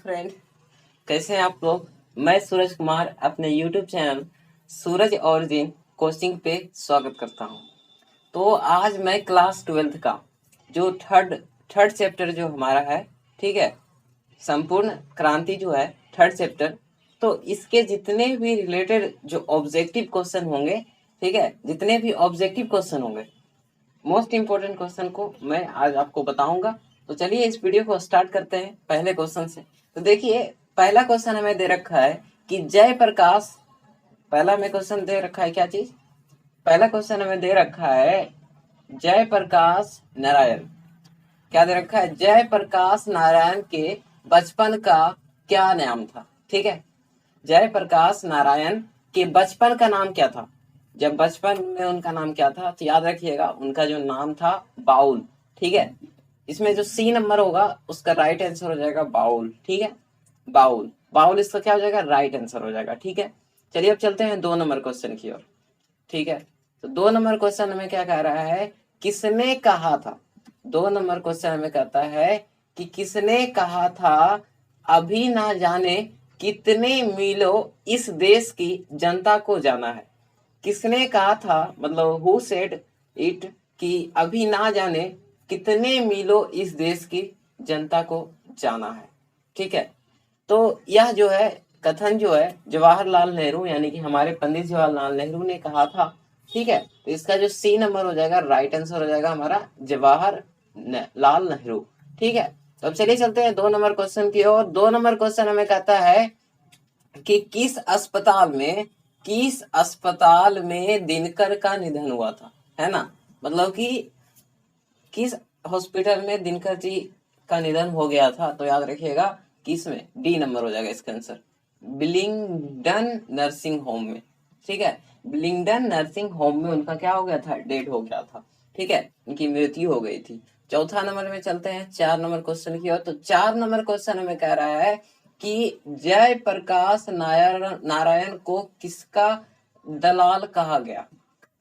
Friend, कैसे हैं आप लोग। मैं सूरज कुमार अपने यूट्यूब चैनल सूरज ऑरिजिन कोचिंग पे स्वागत करता हूं। तो आज मैं क्लास 12th का जो थर्ड चैप्टर जो हमारा है, ठीक है, संपूर्ण क्रांति जो है थर्ड चैप्टर, तो इसके जितने भी रिलेटेड जो ऑब्जेक्टिव क्वेश्चन होंगे, ठीक है, जितने भी ऑब्जेक्टिव क्वेश्चन होंगे, मोस्ट इंपोर्टेंट क्वेश्चन को मैं आज आपको बताऊंगा। तो चलिए इस वीडियो को स्टार्ट करते हैं पहले क्वेश्चन से। तो देखिए, पहला क्वेश्चन हमें दे रखा है कि जयप्रकाश, पहला हमें क्वेश्चन दे रखा है क्या चीज, पहला क्वेश्चन हमें दे रखा है जयप्रकाश नारायण। क्या दे रखा है? जयप्रकाश नारायण के बचपन का क्या नाम था। ठीक है, जयप्रकाश नारायण के बचपन का नाम क्या था। जब बचपन में उनका नाम क्या था, तो याद रखिएगा उनका जो नाम था बाउल। ठीक है, इसमें जो सी नंबर होगा उसका राइट आंसर हो जाएगा बाउल। ठीक है, बाउल, बाउल इसका क्या हो जाएगा? राइट आंसर हो जाएगा। ठीक है, चलिए अब चलते हैं 2 नंबर क्वेश्चन की ओर। ठीक है, तो 2 नंबर क्वेश्चन हमें क्या कह रहा है, किसने कहा था। 2 नंबर क्वेश्चन हमें कहता है कि किसने कहा था, अभी ना जाने कितने मीलों इस देश की जनता को जाना है। किसने कहा था, मतलब हु सेड इट, कि अभी ना जाने कितने मीलों इस देश की जनता को जाना है। ठीक है, तो यह जो है कथन जो है जवाहरलाल नेहरू यानी कि हमारे पंडित जवाहरलाल नेहरू ने कहा था। ठीक है, तो इसका जो सी नंबर हो जाएगा, राइट आंसर हो जाएगा हमारा जवाहरलाल नेहरू। ठीक है, तो अब चलिए चलते हैं 2 नंबर क्वेश्चन की ओर। 2 नंबर क्वेश्चन हमें कहता है कि किस अस्पताल में दिनकर का निधन हुआ था, है ना। मतलब कि किस हॉस्पिटल में दिनकर जी का निधन हो गया था, तो याद रखिएगा किस में, डी नंबर हो जाएगा इसका आंसर, बिलिंगडन नर्सिंग होम में। ठीक है, बिलिंगडन नर्सिंग होम में उनका क्या हो गया था, डेड हो गया था। ठीक है, उनकी मृत्यु हो गई थी। चौथा नंबर में चलते हैं 4 नंबर क्वेश्चन की ओर। तो 4 नंबर क्वेश्चन हमें कह रहा है कि जयप्रकाश नारायण को किसका दलाल कहा गया।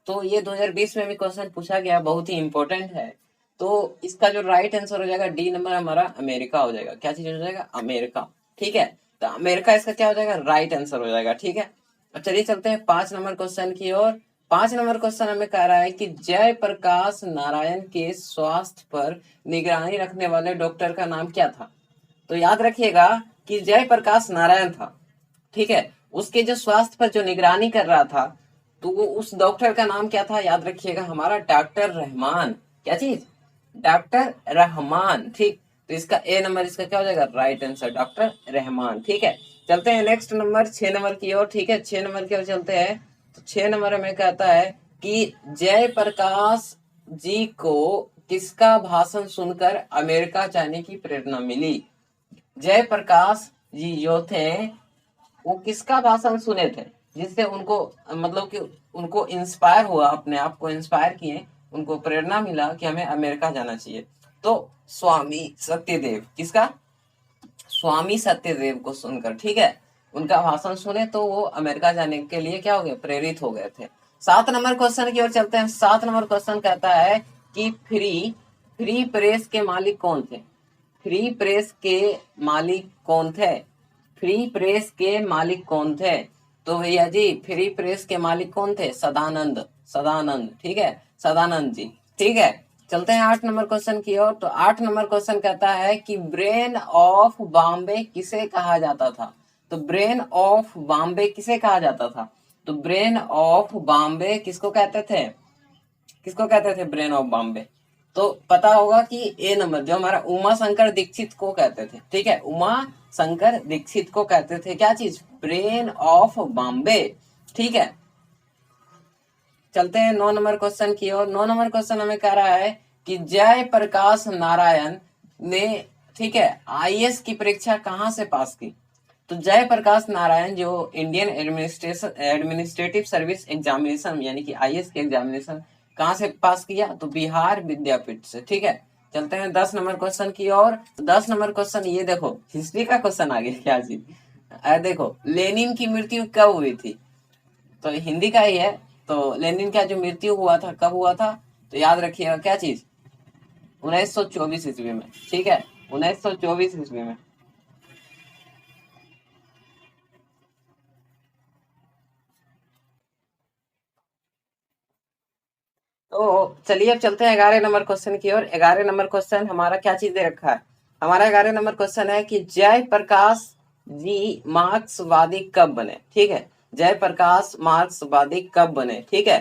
तो ये 2020 में भी क्वेश्चन पूछा गया, बहुत ही इंपॉर्टेंट है। तो इसका जो राइट आंसर हो जाएगा डी नंबर हमारा अमेरिका हो जाएगा। क्या चीज हो जाएगा? अमेरिका। ठीक है, तो अमेरिका इसका क्या हो जाएगा? राइट आंसर हो जाएगा। ठीक है, अब चलिए चलते हैं 5 नंबर क्वेश्चन की ओर। 5 नंबर क्वेश्चन हमें कह रहा है कि जयप्रकाश नारायण के स्वास्थ्य पर निगरानी रखने वाले डॉक्टर का नाम क्या था। तो याद रखिएगा कि जयप्रकाश नारायण था, ठीक है, उसके जो स्वास्थ्य पर जो निगरानी कर रहा था, तो वो उस डॉक्टर का नाम क्या था, याद रखिएगा हमारा डॉक्टर रहमान। क्या चीज? डॉक्टर रहमान। ठीक, तो इसका ए नंबर इसका क्या हो जाएगा? Right answer, doctor Rahman. ठीक है, चलते हैं नेक्स्ट नंबर 6 नंबर की ओर। ठीक है, 6 नंबर की ओर चलते हैं। तो 6 नंबर हमें कहता है कि जयप्रकाश जी को किसका भाषण सुनकर अमेरिका जाने की प्रेरणा मिली। जयप्रकाश जी जो थे वो किसका भाषण सुने थे जिससे उनको, मतलब कि उनको इंस्पायर हुआ, अपने आप को इंस्पायर किए, उनको प्रेरणा मिला कि हमें अमेरिका जाना चाहिए। तो स्वामी सत्यदेव, किसका? स्वामी सत्यदेव को सुनकर, ठीक है, उनका भाषण सुने तो वो अमेरिका जाने के लिए क्या हो गए? प्रेरित हो गए थे। 7 नंबर क्वेश्चन की ओर चलते हैं। 7 नंबर क्वेश्चन कहता है कि फ्री प्रेस के मालिक कौन थे। फ्री प्रेस के मालिक कौन थे? फ्री प्रेस के मालिक कौन थे? तो भैया जी फ्री प्रेस के मालिक कौन थे? सदानंद, सदानंद। ठीक है, सदानंद जी। ठीक है, चलते हैं 8 नंबर क्वेश्चन की ओर। तो 8 नंबर क्वेश्चन कहता है कि ब्रेन ऑफ बॉम्बे किसे कहा जाता था। तो ब्रेन ऑफ बॉम्बे किसे कहा जाता था? तो ब्रेन ऑफ बॉम्बे किसको कहते थे? किसको कहते थे ब्रेन ऑफ बॉम्बे? तो पता होगा कि ए नंबर जो हमारा उमा शंकर दीक्षित को कहते थे। ठीक है, उमा शंकर दीक्षित को कहते थे क्या चीज? Brain of Bombay. ठीक है, चलते हैं 9 नंबर क्वेश्चन की ओर। 9 नंबर क्वेश्चन हमें कह रहा है कि जयप्रकाश नारायण ने, ठीक है, आईएएस की परीक्षा कहां से पास की। तो जयप्रकाश नारायण जो इंडियन एडमिनिस्ट्रेटिव सर्विस एग्जामिनेशन यानी कि आईएएस के एग्जामिनेशन कहां से पास किया? तो बिहार विद्यापीठ से। ठीक है, चलते हैं 10 नंबर क्वेश्चन की ओर। 10 नंबर क्वेश्चन ये देखो, हिस्ट्री का क्वेश्चन आ गया क्या जी। देखो, लेनिन की मृत्यु कब हुई थी? तो हिंदी का ही है। तो लेनिन का जो मृत्यु हुआ था कब हुआ था? तो याद रखिएगा क्या चीज, 1924 ईस्वी में। ठीक है, 1924 ईस्वी में। तो चलिए अब चलते हैं 11 नंबर क्वेश्चन की ओर। 11 नंबर क्वेश्चन हमारा क्या चीज दे रखा है? हमारा 11 नंबर क्वेश्चन है कि जयप्रकाश जी मार्क्सवादी कब बने? ठीक है, जयप्रकाश मार्क्सवादी कब बने? ठीक है,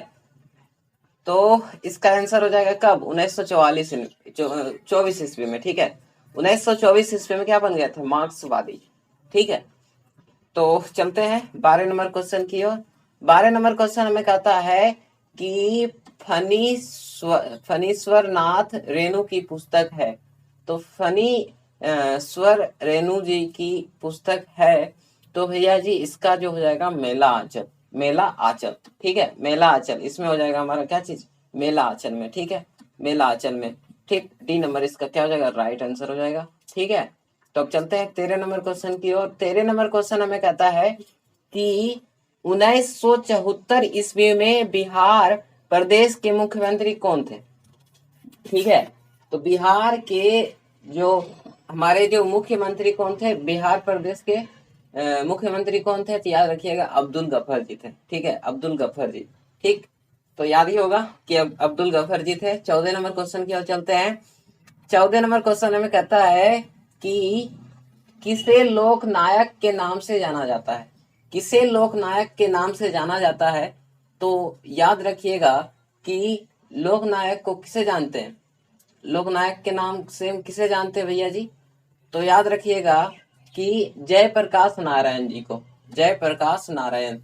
तो इसका आंसर हो जाएगा कब? 1944 24 ईस्वी में। ठीक है, 1924 ईस्वी में क्या बन गया था? मार्क्सवादी। ठीक है, तो चलते हैं 12 नंबर क्वेश्चन की ओर। 12 नंबर क्वेश्चन हमें कहता है कि फणीश्वर नाथ रेणु की पुस्तक है। तो स्वर रेणु जी की पुस्तक है, तो भैया जी इसका जो हो जाएगा मेला आंचल। मेला आंचल, ठीक है, मेला आंचल इसमें हो जाएगा हमारा क्या चीज? मेला आंचल में। ठीक है, मेला आंचल में। ठीक, डी नंबर इसका क्या हो जाएगा? राइट आंसर हो जाएगा। ठीक है, तो अब चलते हैं 13 नंबर क्वेश्चन की ओर। 13 नंबर क्वेश्चन हमें कहता है कि 1974 ईस्वी में बिहार प्रदेश के मुख्यमंत्री कौन थे? ठीक है, तो बिहार के जो हमारे जो मुख्यमंत्री कौन थे? बिहार प्रदेश के मुख्यमंत्री कौन थे? तो याद रखिएगा अब्दुल गफर जी थे। ठीक है, अब्दुल गफर जी। ठीक, तो याद ही होगा कि अब अब्दुल गफर जी थे। 14 नंबर क्वेश्चन की ओर चलते हैं। 14 नंबर क्वेश्चन हमें कहता है कि किसे लोकनायक के नाम से जाना जाता है? किसे लोकनायक के नाम से जाना जाता है? तो याद रखिएगा कि लोकनायक को किसे जानते हैं? लोकनायक के नाम से हम किसे जानते हैं भैया जी? तो याद रखिएगा कि जयप्रकाश नारायण जी को। जयप्रकाश नारायण।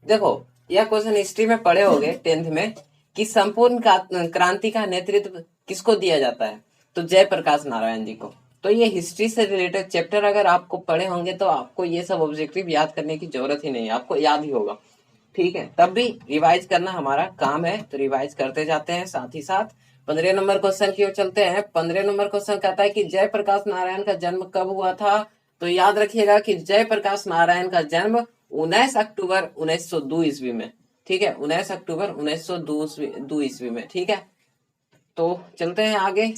देखो, यह क्वेश्चन हिस्ट्री में पढ़े होंगे 10th में कि संपूर्ण क्रांति का नेतृत्व किसको दिया जाता है? तो जयप्रकाश नारायण जी को। तो ये हिस्ट्री से रिलेटेड चैप्टर अगर आपको पढ़े होंगे तो आपको ये सब ऑब्जेक्टिव याद करने की जरूरत ही नहीं है, आपको याद ही होगा। ठीक है, तब भी रिवाइज करना हमारा काम है, तो रिवाइज करते जाते हैं साथ ही साथ। 15 नंबर क्वेश्चन की ओर चलते हैं। 15 नंबर क्वेश्चन कहता है कि जयप्रकाश नारायण का जन्म कब हुआ था? तो याद रखिएगा कि जयप्रकाश नारायण का जन्म 19 अक्टूबर 1902 ईस्वी में। ठीक है, 19 अक्टूबर 1902 ईस्वी में। ठीक है, तो चलते हैं आगे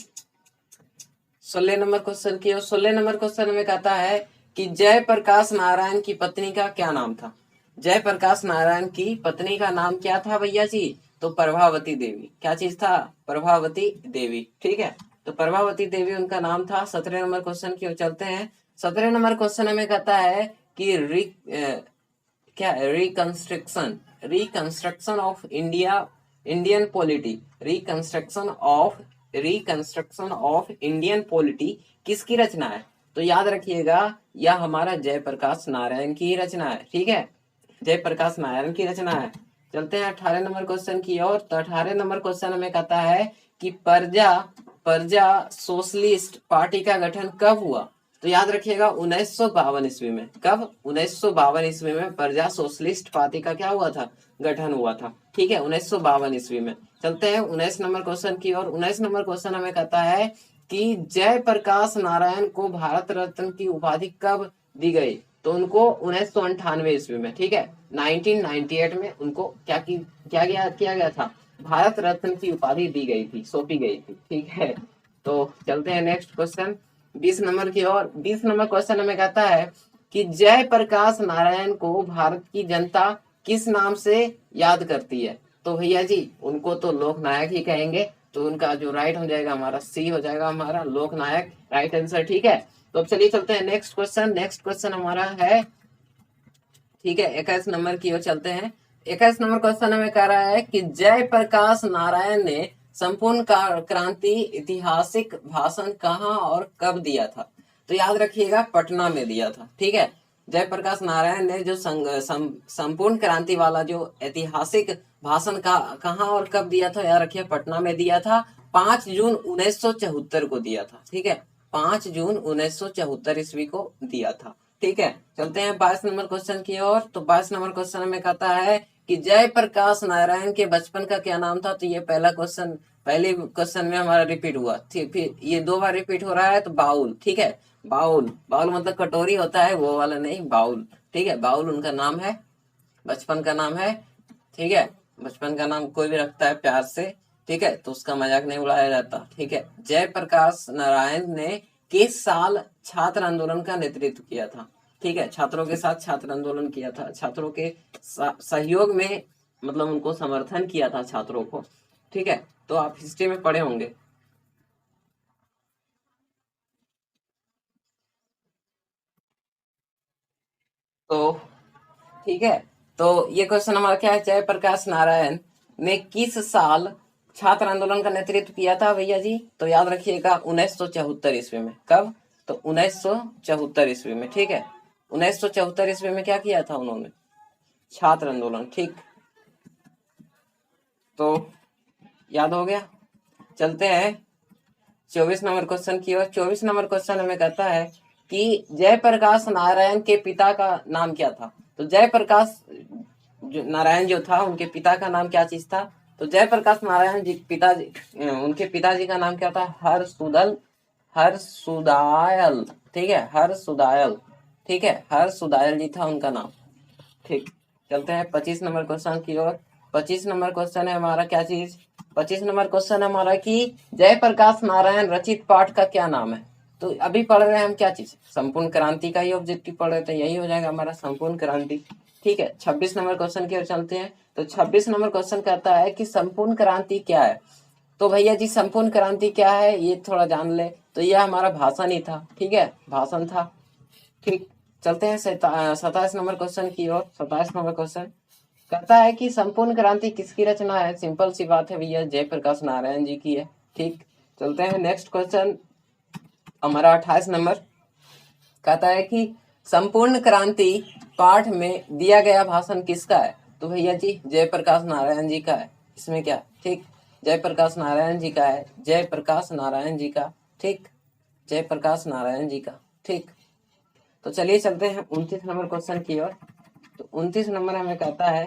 16 नंबर क्वेश्चन की ओर। 16 नंबर क्वेश्चन में कहता है कि जयप्रकाश नारायण की पत्नी का क्या नाम था? जयप्रकाश नारायण की पत्नी का नाम क्या था भैया जी? तो प्रभावती देवी। क्या चीज था? प्रभावती देवी। ठीक है, तो प्रभावती देवी उनका नाम था। 17 नंबर क्वेश्चन की ओर चलते हैं। 17 नंबर क्वेश्चन हमें कहता है कि क्या reconstruction of Indian polity. Reconstruction of Indian polity किसकी रचना है? तो याद रखिएगा यह हमारा जयप्रकाश नारायण की रचना है। ठीक है, जयप्रकाश नारायण की रचना है। चलते हैं 18 नंबर क्वेश्चन की ओर। तो 18 नंबर क्वेश्चन हमें कहता है कि प्रजा प्रजा सोशलिस्ट पार्टी का गठन कब हुआ? तो याद रखिएगा 1952 ईस्वी में। कब? 1952 ईस्वी में प्रजा सोशलिस्ट पार्टी का क्या हुआ था? गठन हुआ था। ठीक है, 1952 ईस्वी में। चलते हैं 19 नंबर क्वेश्चन की ओर। 19 नंबर क्वेश्चन हमें कहता है कि जयप्रकाश नारायण को भारत रत्न की उपाधि कब दी गई? तो उनको 1998 ईस्वी में। ठीक है, 1998 में उनको किया गया था? भारत रत्न की उपाधि दी गई थी, सौंपी गई थी। ठीक है, तो चलते हैं नेक्स्ट क्वेश्चन 20 नंबर की ओर। 20 नंबर क्वेश्चन हमें कहता है कि जयप्रकाश नारायण को भारत की जनता किस नाम से याद करती है? तो भैया जी उनको तो लोकनायक ही कहेंगे। तो उनका जो राइट हो जाएगा हमारा सी हो जाएगा, हमारा लोकनायक राइट आंसर। ठीक है, तो अब चलिए चलते हैं नेक्स्ट क्वेश्चन। नेक्स्ट क्वेश्चन हमारा है, ठीक है, 21 नंबर की ओर चलते हैं। 21 नंबर क्वेश्चन हमें कह रहा है कि जयप्रकाश नारायण ने संपूर्ण क्रांति ऐतिहासिक भाषण कहाँ और कब दिया था? तो याद रखिएगा पटना में दिया था। ठीक है, जयप्रकाश नारायण ने जो संपूर्ण क्रांति वाला जो ऐतिहासिक भाषण का कहाँ और कब दिया था? याद रखिए पटना में दिया था। 5 जून 1974 को दिया था। ठीक है, 5 जून 1974 ईस्वी को दिया था। ठीक है, चलते हैं 22 नंबर क्वेश्चन की ओर। तो 22 नंबर क्वेश्चन में कहता है कि जयप्रकाश नारायण के बचपन का क्या नाम था? तो ये पहला क्वेश्चन पहले क्वेश्चन में हमारा रिपीट हुआ। ठीक, फिर ये 2 बार रिपीट हो रहा है। तो बाउल। ठीक है, बाउल। बाउल मतलब कटोरी होता है वो वाला नहीं, बाउल। ठीक है, बाउल उनका नाम है, बचपन का नाम है। ठीक है, बचपन का नाम कोई भी रखता है प्यार से। ठीक है, तो उसका मजाक नहीं उड़ाया जाता। ठीक है, जयप्रकाश नारायण ने किस साल छात्र आंदोलन का नेतृत्व किया था? ठीक है, छात्रों के साथ छात्र आंदोलन किया था, छात्रों के सहयोग में, मतलब उनको समर्थन किया था छात्रों को। ठीक है, तो आप हिस्ट्री में पढ़े होंगे। तो ठीक है, तो ये क्वेश्चन हमारा क्या है, जयप्रकाश नारायण ने किस साल छात्र आंदोलन का नेतृत्व किया था भैया जी? तो याद रखिएगा 1974 ईस्वी में। कब? तो 1974 ईस्वी में। ठीक है, 1974 ईस्वी में क्या किया था उन्होंने? छात्र आंदोलन। ठीक, तो याद हो गया। चलते हैं 24 नंबर क्वेश्चन की ओर। 24 नंबर क्वेश्चन हमें कहता है कि जयप्रकाश नारायण के पिता का नाम क्या था? तो जयप्रकाश जो नारायण जो था, उनके पिता का नाम क्या चीज था? तो जयप्रकाश नारायण जी पिताजी, उनके पिताजी का नाम क्या था? हरसुदायल। ठीक है, हरसुदायल। ठीक है, हरसुदायल जी था उनका नाम। ठीक, चलते हैं 25 नंबर क्वेश्चन की ओर। 25 नंबर क्वेश्चन है हमारा क्या चीज? 25 नंबर क्वेश्चन है हमारा कि जयप्रकाश नारायण रचित पाठ का क्या नाम है? तो अभी पढ़ रहे हैं हम क्या चीज? संपूर्ण क्रांति का ही ऑब्जेक्टिव पढ़ रहे थे, यही हो जाएगा हमारा संपूर्ण क्रांति। ठीक है, 26 नंबर क्वेश्चन की ओर चलते हैं। तो 26 नंबर क्वेश्चन कहता है कि संपूर्ण क्रांति क्या है? तो भैया जी संपूर्ण क्रांति क्या है ये थोड़ा जान ले। तो यह हमारा भाषण ही था। ठीक है, भाषण था। ठीक, चलते हैं 27 नंबर क्वेश्चन की ओर। 27 नंबर क्वेश्चन कहता है कि संपूर्ण क्रांति किसकी रचना है? सिंपल सी बात है भैया, जयप्रकाश नारायण जी की है। ठीक, चलते हैं नेक्स्ट क्वेश्चन हमारा 28 नंबर कहता है कि संपूर्ण क्रांति पाठ में दिया गया भाषण किसका है? तो भैया जी जयप्रकाश नारायण जी का है। इसमें क्या? ठीक, जयप्रकाश नारायण जी का है, जयप्रकाश नारायण जी का। ठीक, जयप्रकाश नारायण जी का। ठीक, तो चलिए चलते हैं 29 नंबर क्वेश्चन की ओर। तो 29 नंबर हमें कहता है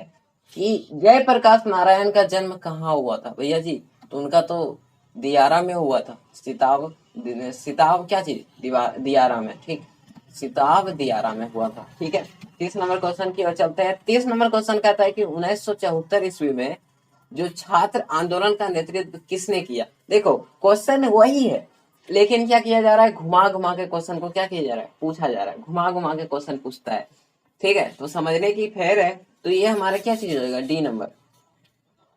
कि जयप्रकाश नारायण का जन्म कहाँ हुआ था भैया जी? तो उनका तो दियारा में हुआ था। सिताब, सिताब क्या चीज? दियारा में। ठीक, सिताब दियारा में हुआ था। ठीक है, 30 नंबर क्वेश्चन की ओर चलते हैं। 30 नंबर क्वेश्चन कहता है कि 1974 ईस्वी में जो छात्र आंदोलन का नेतृत्व किसने किया? देखो क्वेश्चन वही है, लेकिन क्या किया जा रहा है, घुमा घुमा के क्वेश्चन को क्या किया जा रहा है, पूछा जा रहा है। घुमा घुमा के क्वेश्चन पूछता है। ठीक है, तो समझने की फेर है। तो ये हमारा क्या चीज होगा? D number.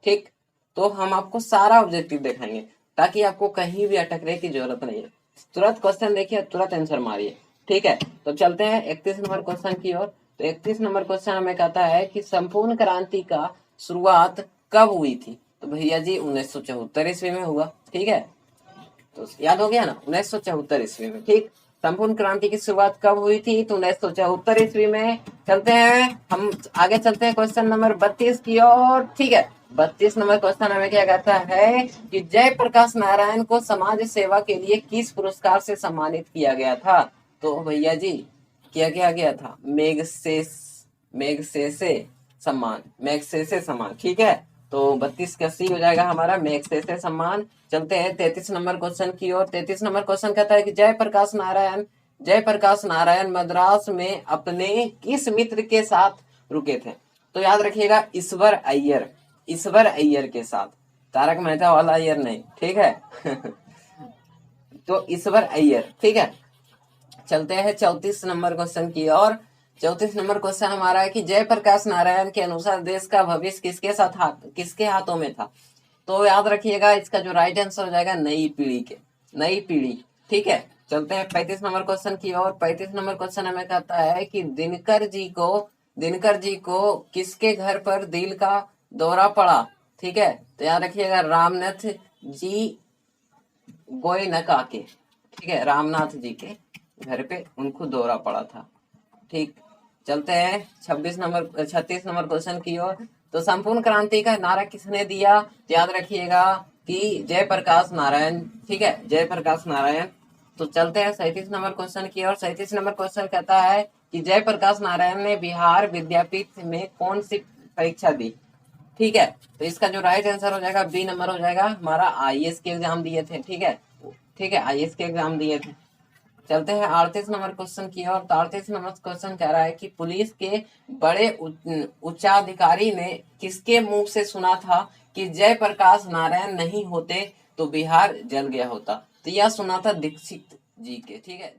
ठीक, तो हम आपको सारा ऑब्जेक्टिव दिखाएंगे ताकि आपको कहीं भी अटकने की जरूरत नहीं है। तुरंत क्वेश्चन देखिए, तुरंत आंसर मारिए। ठीक है, तो चलते हैं 31 नंबर क्वेश्चन की ओर। तो 31 नंबर क्वेश्चन हमें कहता है कि संपूर्ण क्रांति का शुरुआत कब हुई थी? तो भैया जी 1974 ईस्वी में हुआ। ठीक है, तो याद हो गया ना, 1974 ईस्वी में। ठीक, संपूर्ण क्रांति की शुरुआत कब हुई थी? तो 1974 ईस्वी में। चलते हैं हम आगे, चलते हैं क्वेश्चन नंबर 32 की ओर। ठीक है, 32 नंबर क्वेश्चन हमें क्या कहता है कि जयप्रकाश नारायण को समाज सेवा के लिए किस पुरस्कार से सम्मानित किया गया था? तो भैया जी क्या किया गया था? मैग्सेसे सम्मान, मैग्सेसे सम्मान। ठीक है, तो 32 का सी हो जाएगा हमारा मैग्सेसे सम्मान। चलते हैं 33 नंबर क्वेश्चन की ओर। 33 नंबर क्वेश्चन कहता है कि जयप्रकाश नारायण मद्रास में अपने किस मित्र के साथ रुके थे? तो याद रखिएगा ईश्वर अय्यर, ईश्वर अय्यर के साथ, तारक मेहता वाला अय्यर नहीं। ठीक है तो ईश्वर अय्यर। ठीक है, चलते हैं 34 नंबर क्वेश्चन की ओर। 34 नंबर क्वेश्चन हमारा है कि जयप्रकाश नारायण के अनुसार देश का भविष्य किसके हाथों में था? तो याद रखिएगा इसका जो राइट आंसर हो जाएगा नई पीढ़ी के, नई पीढ़ी। ठीक है, चलते हैं 35 नंबर क्वेश्चन की ओर। 35 नंबर क्वेश्चन हमें कहता है कि दिनकर जी को किसके घर पर दिल का दौरा पड़ा? ठीक है, तो याद रखिएगा रामनाथ जी गोयनका के। ठीक है, रामनाथ जी के घर पे उनको दौरा पड़ा था। ठीक, चलते हैं 36 नंबर क्वेश्चन की ओर। तो संपूर्ण क्रांति का नारा किसने दिया? याद रखिएगा कि जयप्रकाश नारायण। ठीक है, जयप्रकाश नारायण। तो चलते हैं 37 नंबर क्वेश्चन की ओर। 37 नंबर क्वेश्चन कहता है कि जयप्रकाश नारायण ने बिहार विद्यापीठ में कौन सी परीक्षा दी? ठीक है, तो इसका जो राइट आंसर हो जाएगा बी नंबर हो जाएगा हमारा, आईएएस के एग्जाम दिए थे। ठीक है, ठीक है, आईएएस के एग्जाम दिए थे। चलते हैं 38 नंबर क्वेश्चन की ओर। तो 38 नंबर क्वेश्चन कह रहा है कि पुलिस के बड़े उच्चाधिकारी ने किसके मुंह से सुना था कि जयप्रकाश नारायण नहीं होते तो बिहार जल गया होता? तो यह सुना था दीक्षित जी के। ठीक है,